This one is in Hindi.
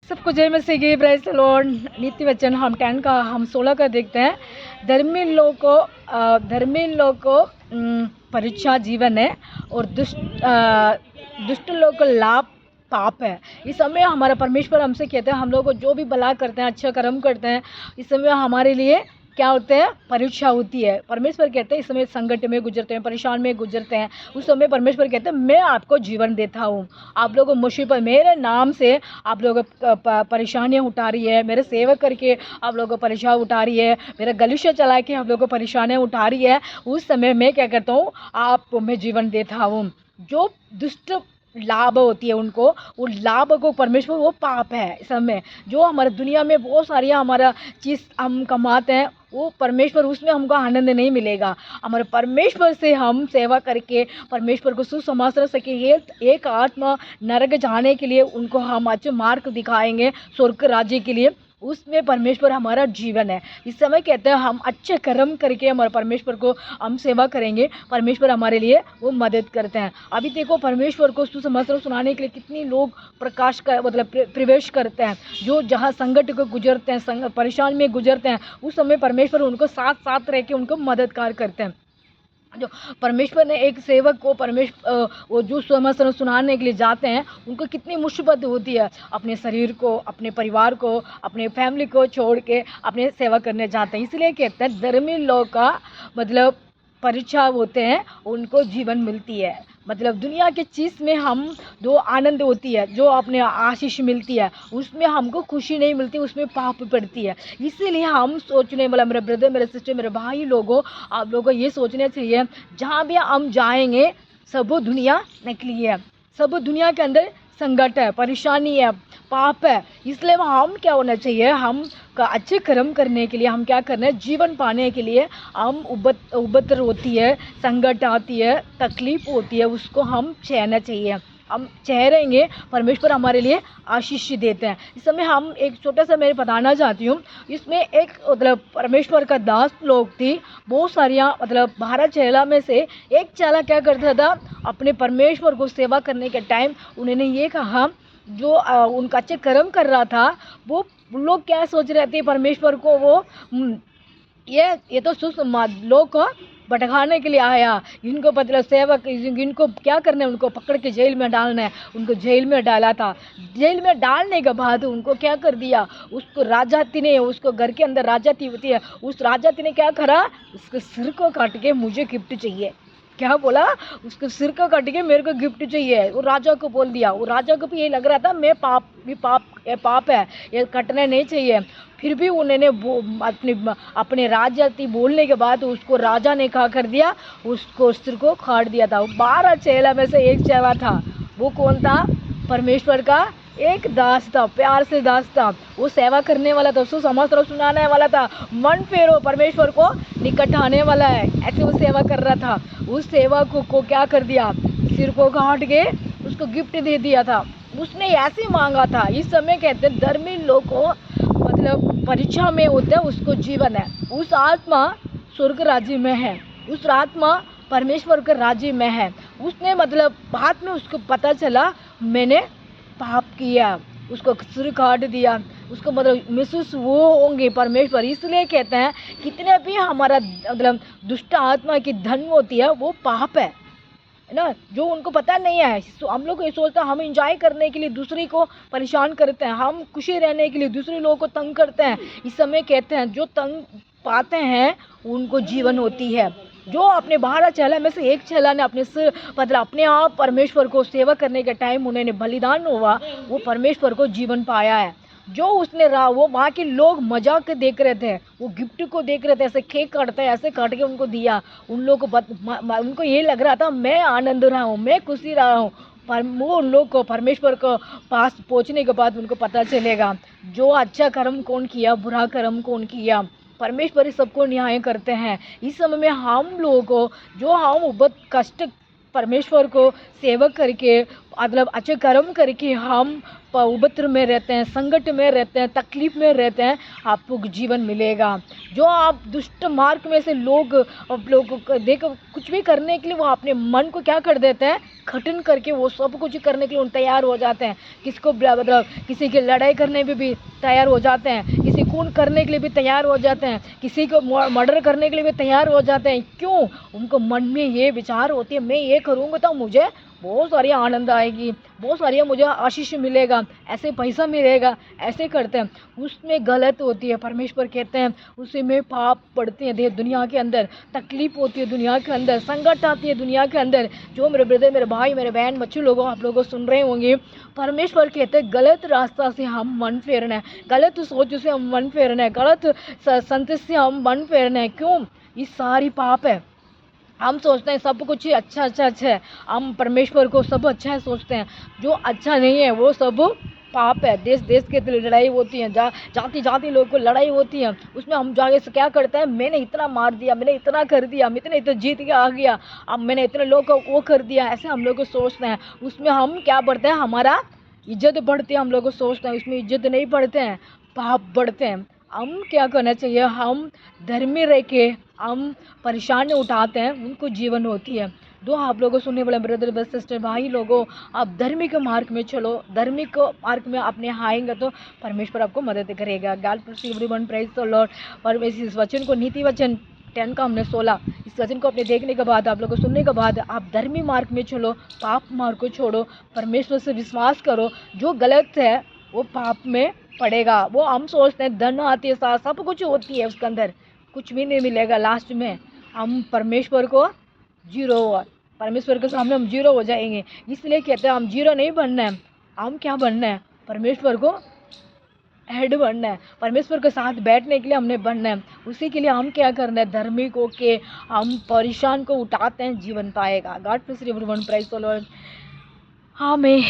सबको जय मसीह की प्रेज़ द लॉर्ड। नीति वचन हम 10 का हम 16 का देखते हैं। धर्मी लोग को परीक्षा जीवन है और दुष्ट लोग को लाभ पाप है। इस समय हमारा परमेश्वर हमसे कहते हैं, हम लोग को जो भी भला करते हैं, अच्छा कर्म करते हैं, इस समय हमारे लिए क्या होते हैं, परीक्षा होती है। परमेश्वर कहते हैं इस समय संकट में गुजरते हैं, परेशान में गुजरते हैं, उस समय परमेश्वर कहते हैं मैं आपको जीवन देता हूँ। आप लोगों को मुसीबत मेरे नाम से आप लोग परेशानियाँ उठा रही है, मेरे सेवक करके आप लोगों को परेशान उठा रही है, मेरा गलुष्य चला के आप लोगों को परेशानियाँ उठा रही है, उस समय मैं क्या करता हूँ, आपको मैं जीवन देता हूँ। जो दुष्ट लाभ होती है उनको, वो लाभ को परमेश्वर, वो पाप है। इस समय जो हमारे दुनिया में बहुत सारी हमारा चीज़ हम कमाते हैं, वो परमेश्वर उसमें हमको आनंद नहीं मिलेगा। हमारे परमेश्वर से हम सेवा करके परमेश्वर को सुसमाचार सके, ये एक आत्मा नरक जाने के लिए उनको हम अच्छे मार्ग दिखाएंगे स्वर्ग राज्य के लिए, उसमें परमेश्वर हमारा जीवन है। इस समय कहते हैं हम अच्छे कर्म करके हमारे परमेश्वर को हम सेवा करेंगे, परमेश्वर हमारे लिए वो मदद करते हैं। अभी देखो परमेश्वर को सुसमाचार सुनाने के लिए कितने लोग प्रकाश का मतलब प्रवेश करते हैं, जो जहाँ संकट को गुजरते हैं, परेशान में गुजरते हैं, उस समय परमेश्वर उनको साथ साथ रह के उनको मददगार करते हैं। जो परमेश्वर ने एक सेवक को वो जो समाचार सुनाने के लिए जाते हैं, उनको कितनी मुसीबत होती है, अपने शरीर को, अपने परिवार को, अपने फैमिली को छोड़ के अपने सेवा करने जाते हैं। इसलिए कहते हैं धर्मी लोग का मतलब परीक्षा होते हैं, उनको जीवन मिलती है। मतलब दुनिया की चीज़ में हम जो आनंद होती है, जो अपने आशीष मिलती है, उसमें हमको खुशी नहीं मिलती, उसमें पाप पड़ती है। इसीलिए हम सोचने वाला, मेरे ब्रदर, मेरे सिस्टर, मेरे भाई लोगों, आप लोगों को ये सोचना चाहिए, जहाँ भी हम जाएंगे सब दुनिया नकली है, सब दुनिया के अंदर संकट है, परेशानी है, पाप है। इसलिए हम क्या होना चाहिए, हम का अच्छे कर्म करने के लिए हम क्या करना है, जीवन पाने के लिए हम उबतर होती है, संकट आती है, तकलीफ होती है, उसको हम सहना चाहिए। हम ठहरेंगे, परमेश्वर हमारे लिए आशीष देते हैं। इस समय हम एक छोटा सा मैं बताना चाहती हूँ। इसमें एक मतलब परमेश्वर का दास लोग थी, बहुत सारियाँ मतलब 12 चेला में से एक चेला क्या करता था, अपने परमेश्वर को सेवा करने के टाइम उन्होंने ये कहा, जो उनका अच्छे कर्म कर रहा था, वो लोग क्या सोच रहे थे परमेश्वर को, वो ये तो लोग को भटकाने के लिए आया, इनको मतलब सेवक, इनको क्या करना है, उनको पकड़ के जेल में डालना है। उनको जेल में डाला था। जेल में डालने के बाद उनको क्या कर दिया, उसको राजाती ने, उसको घर के अंदर राजाती होती है, उस राजाती ने क्या करा, उसके सिर को काट के मुझे गिफ्ट चाहिए। क्या बोला, उसके सिर को काट के मेरे को गिफ्ट चाहिए। वो राजा को बोल दिया। वो राजा को भी ये लग रहा था मैं पाप है, ये कटना नहीं चाहिए। फिर भी उन्होंने अपने राजाती बोलने के बाद उसको राजा ने क्या कर दिया, उसको सिर को काट दिया था। 12 चेला में से एक चेला था। वो कौन था, परमेश्वर का एक दास था, प्यार से दास था, वो सेवा करने वाला था, उसको समाचार सुनाने वाला था, मन फेरो परमेश्वर को निकट आने वाला है, ऐसे वो सेवा कर रहा था। उस सेवा को क्या कर दिया, सिर को काट के उसको गिफ्ट दे दिया था। उसने ऐसे मांगा था। इस समय कहते हैं धर्मी लोग को मतलब परीक्षा में होते हैं, उसको जीवन है, उस आत्मा स्वर्ग राज्य में है, उस आत्मा परमेश्वर के राज्य में है। उसने मतलब बाद में उसको पता चला मैंने पाप किया, उसको सिर काट दिया, उसको मतलब महसूस वो होंगे परमेश्वर। इसलिए कहते हैं कितने भी हमारा मतलब दुष्ट आत्मा की धन होती है, वो पाप है ना, जो उनको पता नहीं है। हम लोग ये सोचते हैं हम इंजॉय करने के लिए दूसरे को परेशान करते हैं, हम खुशी रहने के लिए दूसरे लोगों को तंग करते हैं। इस समय कहते हैं जो तंग पाते हैं उनको जीवन होती है। जो अपने 12 चेला में से एक चेला ने अपने से मतलब अपने आप परमेश्वर को सेवा करने के टाइम उन्होंने बलिदान हुआ, वो परमेश्वर को जीवन पाया है। जो उसने रहा, वो वहाँ के लोग मजाक देख रहे थे, वो गिफ्ट को देख रहे थे, ऐसे केक काटते हैं, ऐसे काट के उनको दिया। उन लोगों को उनको ये लग रहा था मैं आनंद रहा हूँ, मैं खुशी रहा हूँ। पर वो उन लोग को परमेश्वर को पास पहुँचने के बाद उनको पता चलेगा जो अच्छा कर्म कौन किया, बुरा कर्म कौन किया। परमेश्वर ही सबको न्याय करते हैं। इस समय में हम लोगों को जो हम बहुत कष्ट परमेश्वर को सेवक करके मतलब अच्छे कर्म करके हम उपद्र में रहते हैं, संकट में रहते हैं, तकलीफ में रहते हैं, आपको जीवन मिलेगा। जो आप दुष्ट मार्ग में से लोग देखो कुछ भी करने के लिए वो अपने मन को क्या कर देते हैं, कठिन करके वो सब कुछ करने के लिए उन तैयार हो जाते हैं। किसको मतलब किसी की लड़ाई करने में भी तैयार हो जाते हैं, किसी खून करने के लिए भी तैयार हो जाते हैं, किसी को मर्डर करने के लिए भी तैयार हो जाते हैं। क्यों? उनको मन में ये विचार होती है, मैं ये करूँगा तो मुझे बहुत सारी आनंद आएगी, बहुत सारी मुझे आशीष मिलेगा, ऐसे पैसा मिलेगा, ऐसे करते हैं। उसमें गलत होती है। परमेश्वर कहते हैं उसी में पाप पड़ते हैं दुनिया के अंदर, तकलीफ होती है दुनिया के अंदर, संकट आती है दुनिया के अंदर। जो मेरे ब्रदर, मेरे भाई, मेरे बहन, बच्चे लोगों, आप लोगों सुन रहे होंगे, परमेश्वर कहते हैं गलत रास्ता से हम मन फेरना है, गलत सोच से हम मन फेरना है, गलत संत से हम मन फेरना है। क्यों? ये सारी पाप है। हम सोचते हैं सब कुछ ही अच्छा है, हम परमेश्वर को सब अच्छा है सोचते हैं, जो अच्छा नहीं है वो सब पाप है। देश देश के लड़ाई होती है, जाति जाति लोग को लड़ाई होती है, उसमें हम जाके से क्या करते हैं, मैंने इतना मार दिया, मैंने इतना कर दिया, मैं इतना जीत के आ गया, अब मैंने इतने लोग को वो कर दिया, ऐसे हम लोग को सोचते हैं। उसमें हम क्या बढ़ते हैं, हमारा इज्जत बढ़ती है, हम लोग को सोचते हैं। उसमें इज्जत नहीं बढ़ते हैं, पाप बढ़ते हैं। हम क्या करना चाहिए, हम धर्मी रह के हम परेशानी उठाते हैं, उनको जीवन होती है। दो आप लोगों सुनने वाले ब्रदर सिस्टर भाई लोगों, आप धार्मिक मार्ग में चलो, धार्मिक मार्ग में अपने आएंगे तो परमेश्वर आपको मदद करेगा। God bless everyone, praise the Lord. और इस वचन को, नीति वचन 10 का हमने 16, इस वचन को अपने देखने के बाद, आप लोगों को सुनने के बाद, आप धर्मी मार्ग में चलो, पाप मार्ग को छोड़ो, परमेश्वर से विश्वास करो। जो गलत है वो पाप में पड़ेगा। वो हम सोचते हैं धन आती है, साथ सब कुछ होती है, उसके अंदर कुछ भी नहीं मिलेगा। लास्ट में हम परमेश्वर को जीरो हुआ, परमेश्वर के सामने हम जीरो हो जाएंगे। इसलिए कहते हैं हम जीरो नहीं बनना है, हम क्या बनना है, परमेश्वर को हेड बनना है, परमेश्वर के साथ बैठने के लिए हमने बनना है। उसी के लिए हम क्या करना है, धार्मिक होके हम परेशान को उठाते हैं, जीवन पाएगा। God bless everyone, praise the Lord. आमीन।